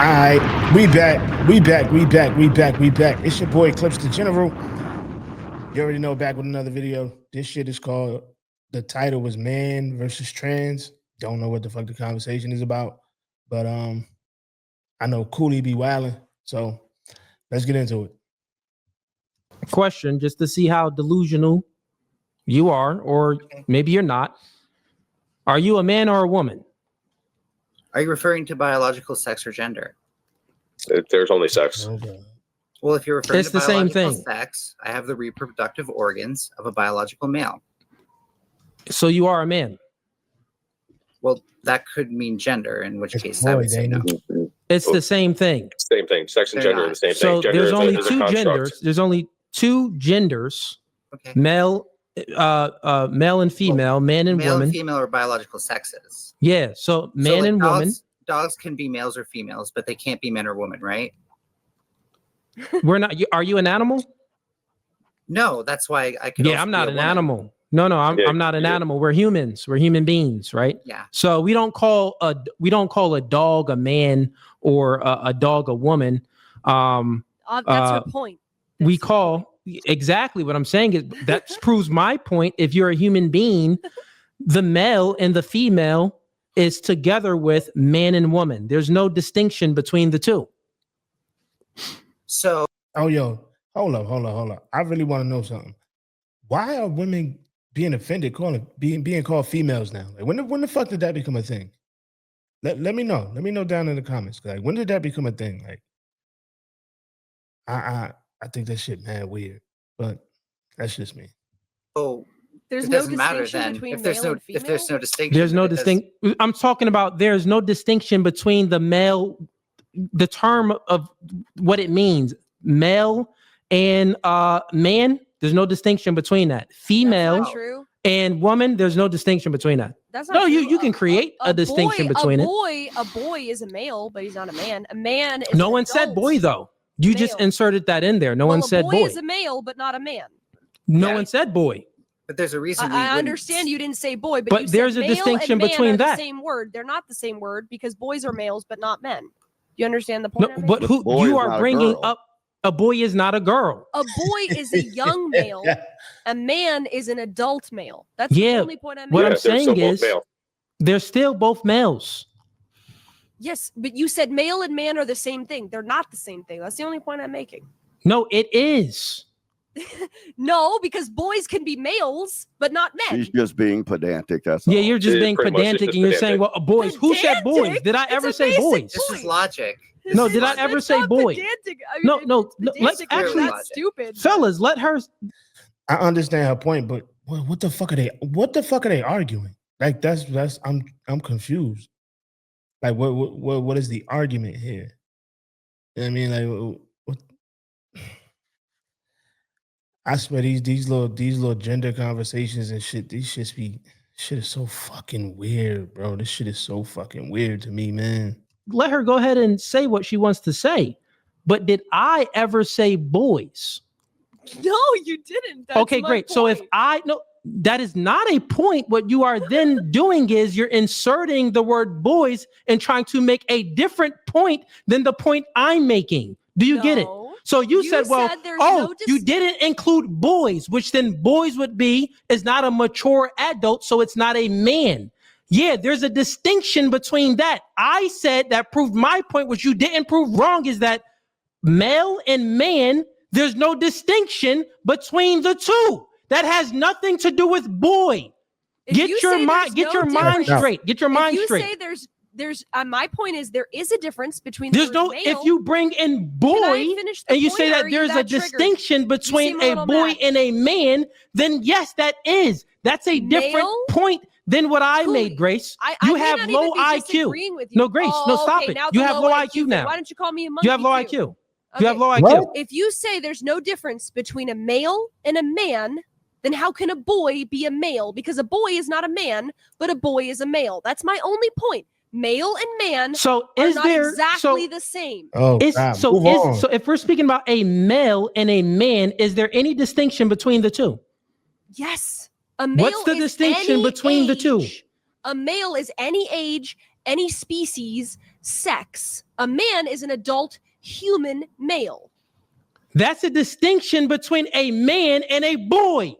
Alright, we back. It's your boy Clips the General. You already know, back with another video. This shit is called, the title was Man versus Trans. Don't know what the fuck the conversation is about. But I know Cooley be wilding. So let's get into it. Question, just to see how delusional you are, or maybe you're not. Are you a man or a woman? Are you referring to biological sex or gender? There's only sex. Okay. Well, if you're referring It's to the same biological thing. sex, I have the reproductive organs of a biological male. So you are a man. Well, that could mean gender, in which It's case I would say no. It's the same thing. Same thing. Sex and They're gender are not. the same So thing. Gender there's only is a two construct. genders. There's only two genders, Okay. male and female, man and Male woman. and female are biological sexes. Yeah, so man So, like, and woman. Dogs can be males or females, but they can't be men or women, right? We're not. Are you an animal? No, that's why I could. Yeah, also I'm be not a an woman. animal. No, I'm not an yeah. animal. We're humans. We're human beings, right? Yeah. So we don't call a dog a man or a dog a woman. That's her point. We call exactly what I'm saying is that proves my point. If you're a human being, the male and the female is together with man and woman. There's no distinction between the two. So Oh, yo, hold up. I really want to know something. Why are women being offended being called females now? Like, when the fuck did that become a thing? Let me know. Let me know down in the comments. Like, when did that become a thing? Like, I think that shit mad weird, but that's just me. There's it no doesn't matter distinction then between if there's male no and female. if there's no distinction. There's no because- distinct. I'm talking about there's no distinction between the male, the term of what it means, male and man. There's no distinction between that. That's Female not true. and woman. There's no distinction between that. That's not No, true. you can create a distinction between it. A boy is a male, but he's not a man. A man is No an one said adult. boy though. You just Male. inserted that in there. No Well, one said a boy. is a male, but not a man. No Yeah. one said boy. But there's a reason. I understand you didn't say boy, but But you said there's a male distinction and man between are the that. same word. They're not the same word because boys are males, but not men. Do you understand the No, point? I'm but making? who boy you is are not a bringing girl. up? A boy is not a girl. A boy is a young male. A man is an adult male. That's Yeah, the only point I'm what making. I'm they're saying still both is- male. They're still both males. Yes, but you said male and man are the same thing. They're not the same thing. That's the only point I'm making. No, it is. No, because boys can be males, but not men. She's just being pedantic. That's Yeah, all. you're just It is being pretty much pedantic just and you're saying, pedantic. well, boys. Who said boys? Pedantic? Did I It's ever a say basic boys? This is logic. No, did I ever It's say not boy? pedantic. No, it's no, let's pedantic, actually- that's stupid. Fellas, let her. I understand her point, but what the fuck are they? What the fuck are they arguing? Like, that's I'm confused. Like, what is the argument here? You know what I mean, like, what? I swear these little gender conversations and shit. These shit is so fucking weird, bro. This shit is so fucking weird to me, man. Let her go ahead and say what she wants to say. But did I ever say boys? No, you didn't. That's Okay, my great. So if point. I no, that is not a point. What you are then doing is you're inserting the word boys and trying to make a different point than the point I'm making. Do you get it? No. So you You said, well, said there's oh, no you didn't include boys, which then boys would be is not a mature adult, so it's not a man. Yeah, there's a distinction between that. I said that proved my point, which you didn't prove wrong, is that male and man, there's no distinction between the two. That has nothing to do with boy. If Get you your say mind, there's get no your mind difference- straight. Get your if mind you straight. say there's my point is there is a difference between There's the no word if male. you bring in Can boy I finish the and you point, say or that are you there's a that triggered? distinction between seem a a little boy mad. and a man, then yes, that is. That's a different Male? point than what I Cooley, made, Grace. I You may have not low even be IQ. disagreeing with you. No, Grace, no, stop okay, it. now You the have low IQ thing. now. Why don't you call me a monkey? You have low too? IQ. You have Okay. low IQ. What? If you say there's no difference between a male and a man, then how can a boy be a male? Because a boy is not a man, but a boy is a male. That's my only point. Male and man So are is not there exactly so the same. Oh, is God, so move is on. so if we're speaking about a male and a man, is there any distinction between the two? Yes. A male What's the is distinction any between the two? age. A male is any age, any species sex. A man is an adult human male. That's a distinction between a man and a boy.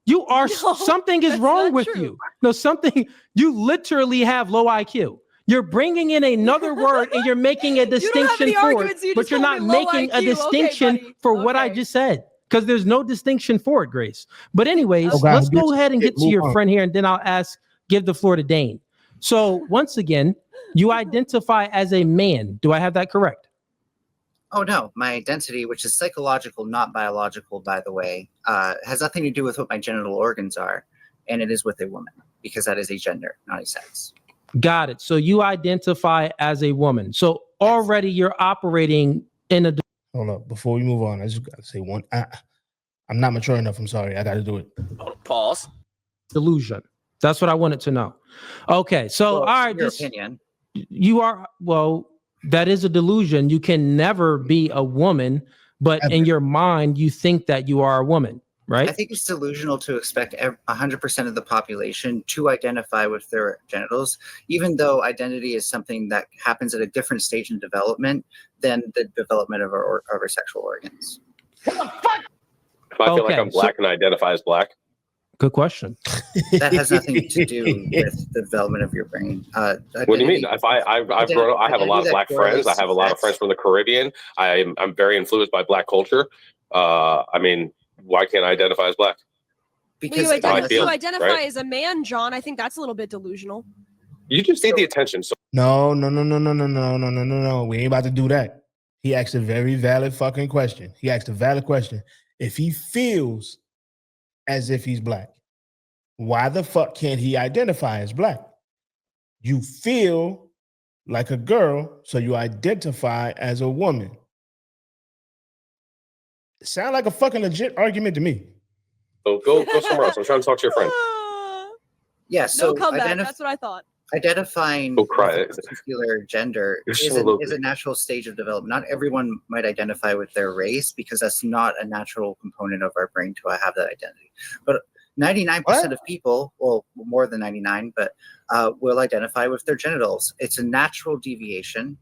You are No, something is that's wrong not with true. you. No, something you literally have low IQ. You're bringing in another word and you're making a You don't have distinction any for it, arguments, you but just you're told not me low making IQ. a Okay, distinction buddy. for what I Okay. just said because there's no distinction for it, Grace. But anyways, Okay, let's go ahead and get to move your on. friend here, and then I'll give the floor to Dane. So once again, you identify as a man. Do I have that correct? Oh no, my identity, which is psychological, not biological, by the way, has nothing to do with what my genital organs are, and it is with a woman because that is a gender, not a sex. Got it. So you identify as a woman. So already you're operating in a Hold up. Before we move on, I just gotta say one. I'm not mature enough. I'm sorry. I gotta do it. Pause. delusion. That's what I wanted to know. Okay. So, Well, all right. your This, opinion. you are, well, that is a delusion. You can never be a woman, but in your mind, you think that you are a woman, right? I think it's delusional to expect 100% of the population to identify with their genitals, even though identity is something that happens at a different stage in development than the development of our sexual organs. If I feel like Okay, I'm black and I identify as black, Good question. That has nothing to do with the development of your brain. what do you mean? If I've grown up, I have a lot of black friends. I have a lot of friends from the Caribbean. I'm very influenced by black culture. I mean, why can't I identify as black? Because you feel, identify right? as a man, John. I think that's a little bit delusional. You just need the attention. So No. We ain't about to do that. He asked a very valid fucking question. He asked a valid question. If he feels as if he's black, why the fuck can't he identify as black? You feel like a girl, so you identify as a woman. Sound like a fucking legit argument to me. go somewhere else. I'm trying to talk to your friend. yeah, so No comeback. That's what I thought. identifying Go cry. with a particular gender You're is, so lovely. is a natural stage of development. Not everyone might identify with their race because that's not a natural component of our brain to have that identity. But 99% of people, well, more than 99, but will identify with their genitals. It's a natural deviation,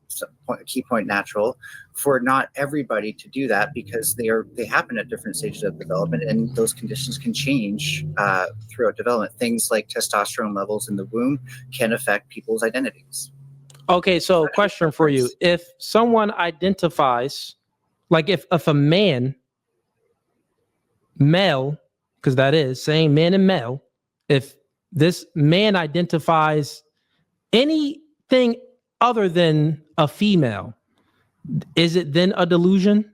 so key point natural, for not everybody to do that because they happen at different stages of development, and those conditions can change throughout development. Things like testosterone levels in the womb can affect people's identities. Okay, so question for you. If someone identifies, like if a man, male, because that is saying man and male, if this man identifies anything other than a female, is it then a delusion?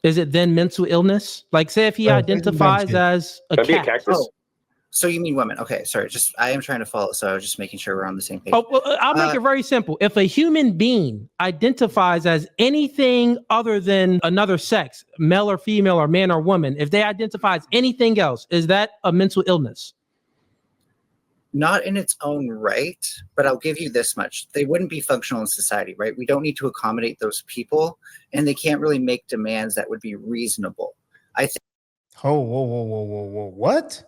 Is it then mental illness? Like say if he identifies as a That'd be a cat. cactus. Oh, so you mean women? Okay, sorry. Just I am trying to follow, so I was just making sure we're on the same page. Oh, well, I'll make it very simple. If a human being identifies as anything other than another sex, male or female or man or woman, if they identify as anything else, is that a mental illness? Not in its own right, but I'll give you this much. They wouldn't be functional in society, right? We don't need to accommodate those people, and they can't really make demands that would be reasonable. I think. Oh, whoa. What?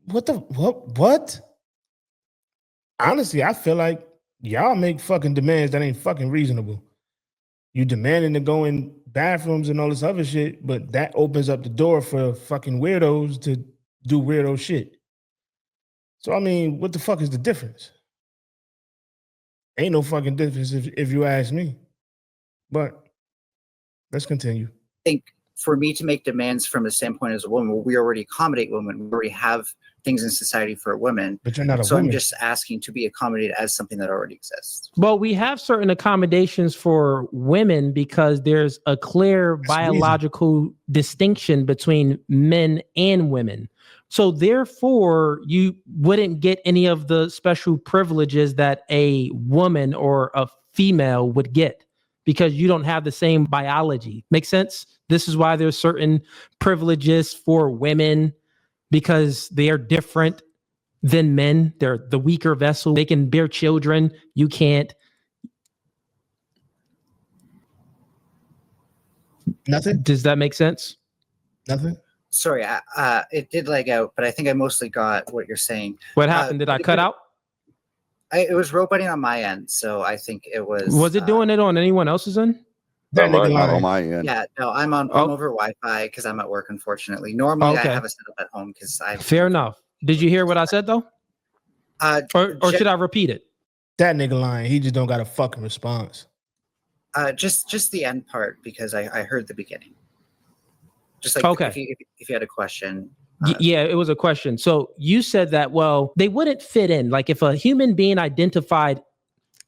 What? Honestly, I feel like y'all make fucking demands that ain't fucking reasonable. You demanding to go in bathrooms and all this other shit, but that opens up the door for fucking weirdos to do weirdo shit. So, I mean, what the fuck is the difference? Ain't no fucking difference if you ask me. But let's continue. I think for me to make demands from the standpoint as a woman, well, we already accommodate women. We already have things in society for women. But you're not a So woman. I'm just asking to be accommodated as something that already exists. Well, we have certain accommodations for women because there's a clear biological distinction between men and women. So therefore, you wouldn't get any of the special privileges that a woman or a female would get because you don't have the same biology. Make sense? This is why there's certain privileges for women because they are different than men. They're the weaker vessel. They can bear children. You can't. Nothing? Does that make sense? Nothing? sorry, it did lag out, but I think I mostly got what you're saying. What happened? Did I cut out? It was roboting on my end, so I think it was. Was it doing it on anyone else's end? That nigga Not on lying. my end. Yeah, no, I'm over Wi-Fi because I'm at work. Unfortunately, normally I have a setup at home because I. Fair enough. Did you hear what I said though? Or should I repeat it? That nigga lying. He just don't got a fucking response. Just the end part because I heard the beginning. Just like if you had a question. Yeah, it was a question. So you said that, well, they wouldn't fit in. Like if a human being identified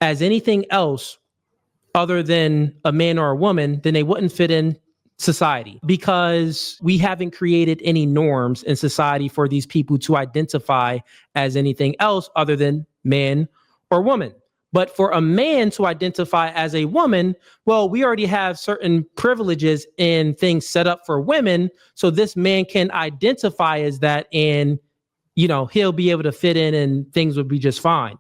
as anything else other than a man or a woman, then they wouldn't fit in society because we haven't created any norms in society for these people to identify as anything else other than man or woman. But for a man to identify as a woman, well, we already have certain privileges and things set up for women. So this man can identify as that and, he'll be able to fit in and things would be just fine.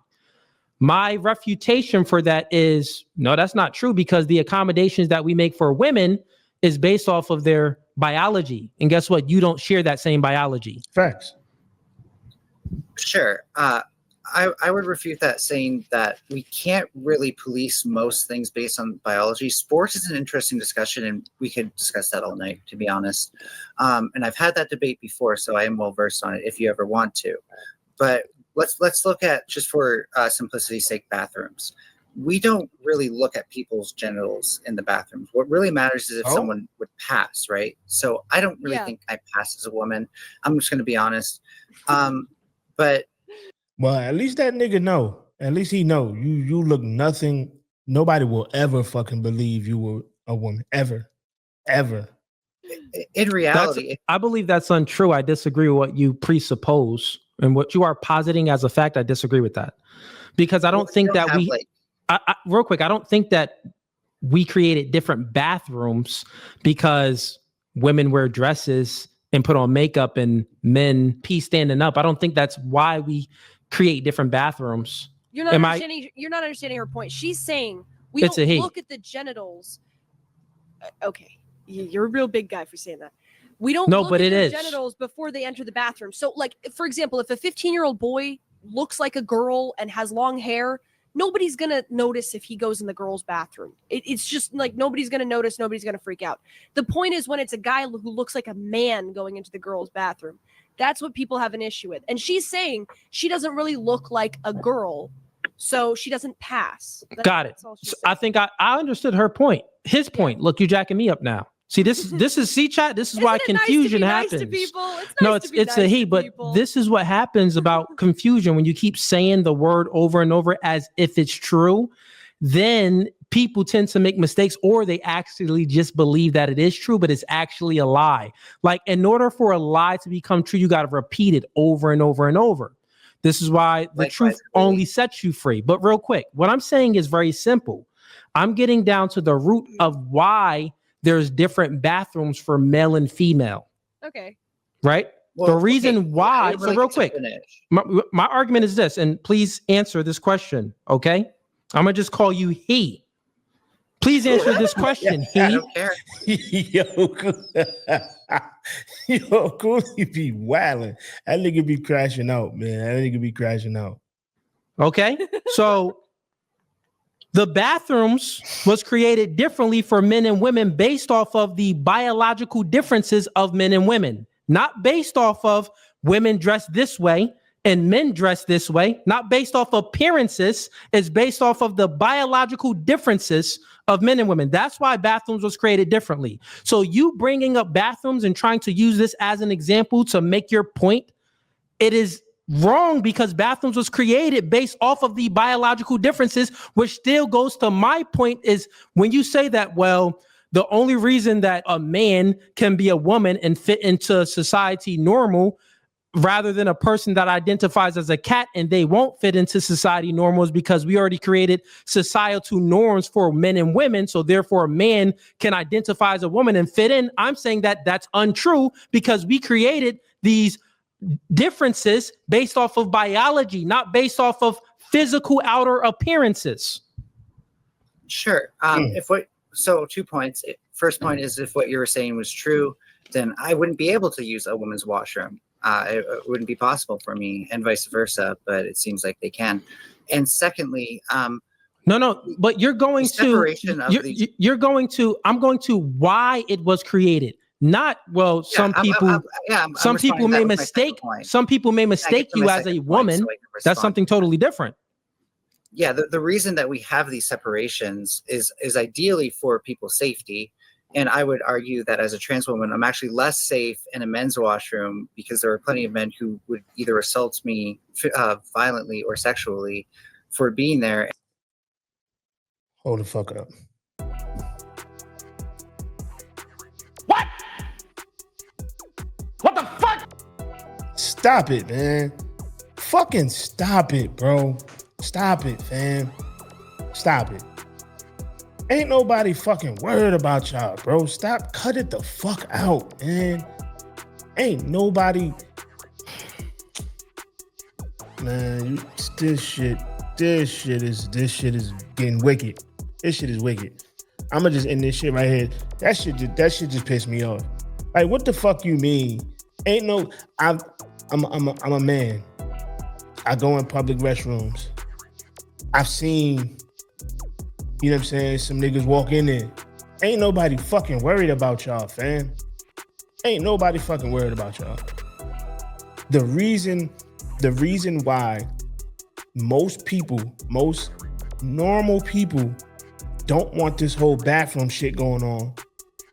My refutation for that is, no, that's not true because the accommodations that we make for women is based off of their biology. And guess what? You don't share that same biology. Facts. Sure. I would refute that saying that we can't really police most things based on biology. Sports is an interesting discussion and we could discuss that all night, to be honest. And I've had that debate before, so I am well versed on it if you ever want to. But let's look at, just for simplicity's sake, bathrooms. We don't really look at people's genitals in the bathrooms. What really matters is if someone would pass, right? So I don't really think I pass as a woman. I'm just going to be honest. But well, at least that nigga know. At least he know. You look nothing. Nobody will ever fucking believe you were a woman. Ever. In reality, I believe that's untrue. I disagree with what you presuppose and what you are positing as a fact. I disagree with that because I don't think that real quick, I don't think that we created different bathrooms because women wear dresses and put on makeup and men pee standing up. I don't think that's why we create different bathrooms. You're not understanding her point. She's saying we don't look at the genitals. Okay, you're a real big guy for saying that. We don't look at the genitals before they enter the bathroom. So, like, for example, if a 15-year-old boy looks like a girl and has long hair, nobody's going to notice if he goes in the girl's bathroom. It's just like nobody's going to notice. Nobody's going to freak out. The point is when it's a guy who looks like a man going into the girl's bathroom. That's what people have an issue with. And she's saying she doesn't really look like a girl, so she doesn't pass. Got it. So I think I understood her point. His point. Look, you're jacking me up now. See, this is C-chat. This is why confusion happens. Nice to people? It's a he, but this is what happens about confusion when you keep saying the word over and over as if it's true. Then people tend to make mistakes, or they actually just believe that it is true, but it's actually a lie. Like, in order for a lie to become true, you got to repeat it over and over and over. This is why the truth only sets you free. But real quick, what I'm saying is very simple. I'm getting down to the root of why there's different bathrooms for male and female. Okay. Right? Well, the reason why, so real quick, my argument is this, and please answer this question, okay? I'm going to just call you he. Please answer this question, he. I don't care. Yo, Cooley be wilding. That nigga be crashing out, man. That nigga be crashing out. Okay, so the bathrooms was created differently for men and women based off of the biological differences of men and women, not based off of women dressed this way and men dress this way, not based off appearances. It's based off of the biological differences of men and women. That's why bathrooms was created differently. So you bringing up bathrooms and trying to use this as an example to make your point, it is wrong because bathrooms was created based off of the biological differences, which still goes to my point is when you say that, well, the only reason that a man can be a woman and fit into society normal rather than a person that identifies as a cat and they won't fit into society normal is because we already created societal norms for men and women. So therefore a man can identify as a woman and fit in. I'm saying that that's untrue because we created these differences based off of biology, not based off of physical outer appearances. Sure. So 2 points. First point is if what you were saying was true, then I wouldn't be able to use a woman's washroom. It wouldn't be possible for me, and vice versa. But it seems like they can. And secondly, no, but you're going to. I'm going to why it was created. Not well. Some people may mistake. Some people may mistake you as a woman. That's something totally different. Yeah, the reason that we have these separations is ideally for people's safety. And I would argue that as a trans woman, I'm actually less safe in a men's washroom because there are plenty of men who would either assault me violently or sexually for being there. Hold the fuck up. What the fuck? Stop it, man. Fucking stop it, bro. Stop it, fam. Stop it. Ain't nobody fucking worried about y'all, bro. Stop. Cut it the fuck out, man. Ain't nobody. Man, this shit is getting wicked. This shit is wicked. I'ma just end this shit right here. That shit just pissed me off. Like, what the fuck you mean? Ain't no. I'm a man. I go in public restrooms. I've seen, you know what I'm saying, some niggas walk in there. Ain't nobody fucking worried about y'all, fam. Ain't nobody fucking worried about y'all. The reason why most normal people don't want this whole bathroom shit going on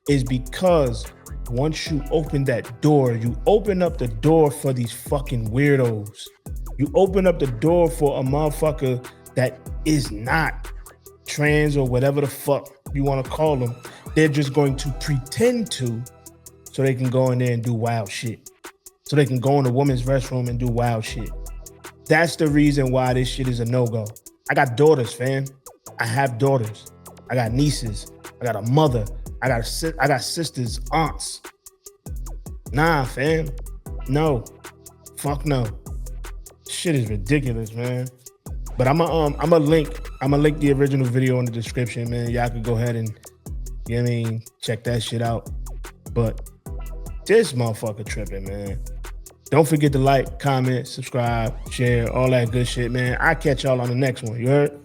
is because once you open that door, you open up the door for these fucking weirdos. You open up the door for a motherfucker that is not trans or whatever the fuck you want to call them. They're just going to pretend to so they can go in there and do wild shit. So they can go in a woman's restroom and do wild shit. That's the reason why this shit is a no-go. I got daughters, fam. I have daughters. I got nieces. I got a mother. I got sisters, aunts. Nah, fam. No. Fuck no. Shit is ridiculous, man. But I'm a link the original video in the description, man. Y'all could go ahead and, you know what I mean, check that shit out. But this motherfucker tripping, man. Don't forget to like, comment, subscribe, share, all that good shit, man. I'll catch y'all on the next one. You heard?